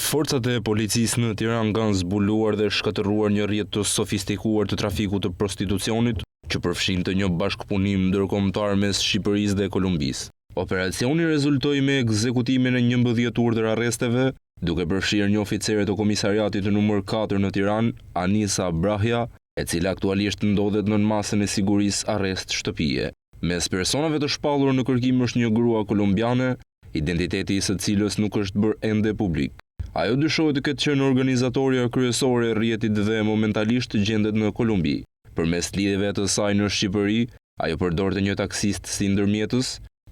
Forcat e policisë në Tiranë kanë zbuluar dhe shkatëruar një rrjet të sofistikuar të trafikut të prostitucionit që përfshinte një bashkëpunim ndërkombëtar mes Shqipërisë dhe Kolumbisë. Operacioni rezultoi me ekzekutimin e 11 urdhër arresteve, duke përfshirë një oficere të komisariatit numër 4 në Tiranë, Anisa Brahja, e cila aktualisht ndodhet nën masën e sigurisë arrest shtëpie. Mes personave të shpallur në kërkim është një grua kolumbiane, identiteti i së cilës nuk është bërë ende publik. Ajo dyshohet të ketë qenë organizatorja kryesore e rrjetit dhe momentalisht gjendet në Kolumbi. Përmes lidhjeve të saj në Shqipëri, ajo përdorte një taksist si ndërmjetës,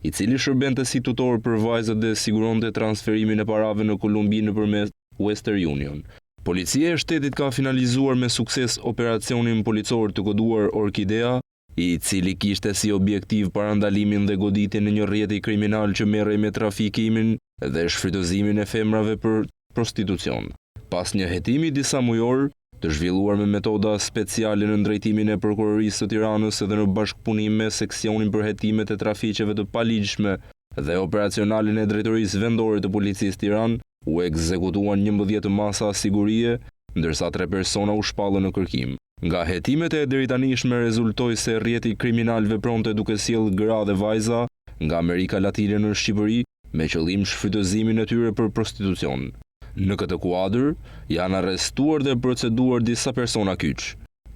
i cili shërbente si tutor për vajzat dhe siguronte transferimin e parave në Kolumbi nëpërmjet Western Union. Policia e shtetit ka finalizuar me sukses operacionin policor të koduar Orkidea, i cili kishte si objektiv parandalimin dhe goditjen e një rrjeti kriminal që merrej me trafikimin dhe shfrytëzimin e femrave për prostitucion. Pas një hetimi disa mujor, të zhvilluar me metoda speciale në drejtimin e prokurorisë së Tiranës dhe në bashkëpunim me seksionin për hetimet e trafiqeve të paligjshme dhe operacionalin e drejtorisë vendore të policisë Tiranë, u ekzekutuan 11 masa sigurie, ndërsa 3 persona u shpallën në kërkim. Nga hetimet e deritanishme rezultoi se rrjeti kriminal vepronte duke sjellë gra dhe vajza nga Amerika Latine në Shqipëri me qëllim shfrytëzimin e tyre për prostitucion. Në këtë kuadër, janë arrestuar dhe proceduar disa persona kyç.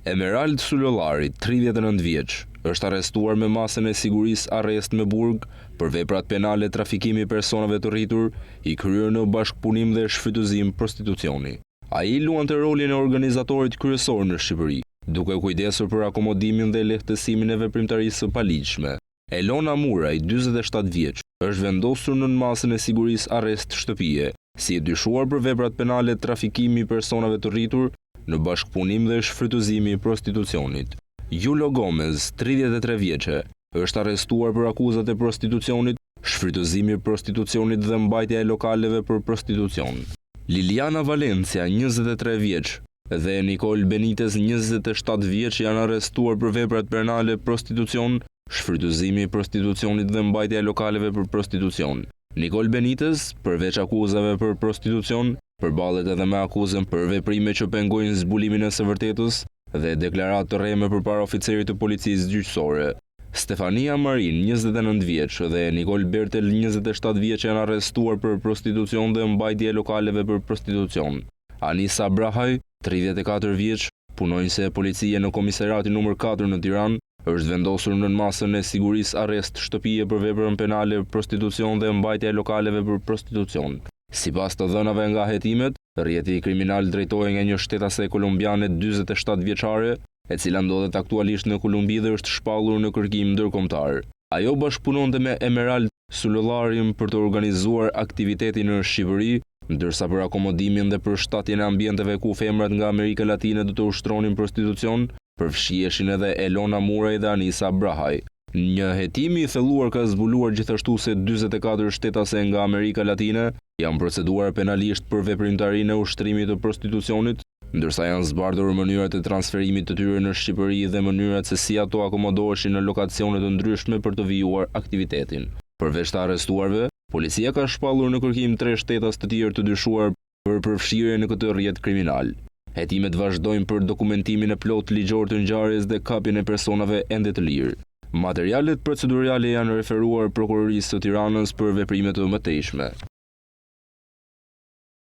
Emerald Sullollari, 39 vjeç, është arrestuar me masën e sigurisë arrest me burg për veprat penale trafikimi personave të rritur, i kryer në bashkëpunim dhe shfrytëzim prostitucioni. Ai luante rolin e organizatorit kryesor në Shqipëri, duke kujdesur për akomodimin dhe lehtësimin e veprimtarisë së paligjshme. Elona Muraj, 47 vjeç, është vendosur në masën e sigurisë arrest shtëpie, si e dyshuar për veprat penale trafikimi personave të rritur në bashkëpunim dhe shfrytëzimi i prostitucionit. Julo Gomez, 33 vjeçe, është arrestuar për akuzat e prostitucionit, shfrytëzimi i prostitucionit dhe mbajtja e lokaleve për prostitucion. Liliana Valencia, 23 vjeç, dhe Nicole Benitez, 27 vjeç, janë arrestuar për veprat penale prostitucion, shfrytëzimi i prostitucionit dhe mbajtja e lokaleve për prostitucion. Nicole Benitez, përveç akuzave për prostitucion, përballet edhe me akuzën për veprime që pengojnë zbulimin e së vërtetës dhe deklaratë të rreme përpara oficerit të policisë gjyqësore. Stefania Marin, 29 vjeç, dhe Nicole Bertel, 27 vjeç, janë arrestuar për prostitucion dhe mbajtje e lokaleve për prostitucion. Anisa Brahaj, 34 vjeç, punonjëse e policie në komisariatin numër 4 në Tiranë, është vendosur në masën e sigurisë arrest shtëpie për veprën penale prostitucion dhe mbajtje e lokaleve për prostitucion. Sipas të dhënave nga hetimet, rrjeti kriminal drejtohej nga një shtetase kolumbiane 47 vjeçare, e cila ndodhet aktualisht në Kolumbi dhe është shpallur në kërkim ndërkombëtar. Ajo bashkëpunonte me Emerald Sullollarin për të organizuar aktivitetin në Shqipëri, ndërsa për akomodimin dhe për shtatjen e ambienteve ku femrat nga Amerika Latine do të ushtronin prostitucion, përfshiheshin edhe Elona Muraj dhe Anisa Brahaj. Një hetimi i thelluar ka zbuluar gjithashtu se 44 shtetase nga Amerika Latine janë proceduar penalisht për veprimtarinë e ushtrimit të prostitucionit, ndërsa janë zbardhur mënyrat e transferimit të tyre në Shqipëri dhe mënyrat se si ato akomodoheshin në lokacione të ndryshme për të vijuar aktivitetin. Përveç të arrestuarve, policia ka shpallur në kërkim 3 shtetas të tjerë të dyshuar për përfshirje në këtë rrjet kriminal. Hetimet vazhdojnë për dokumentimin e plot ligjor të ngjarjes dhe kapjen e personave ende të lirë. Materialet procedurale janë referuar prokurorisë së Tiranës për veprime të mëtejshme.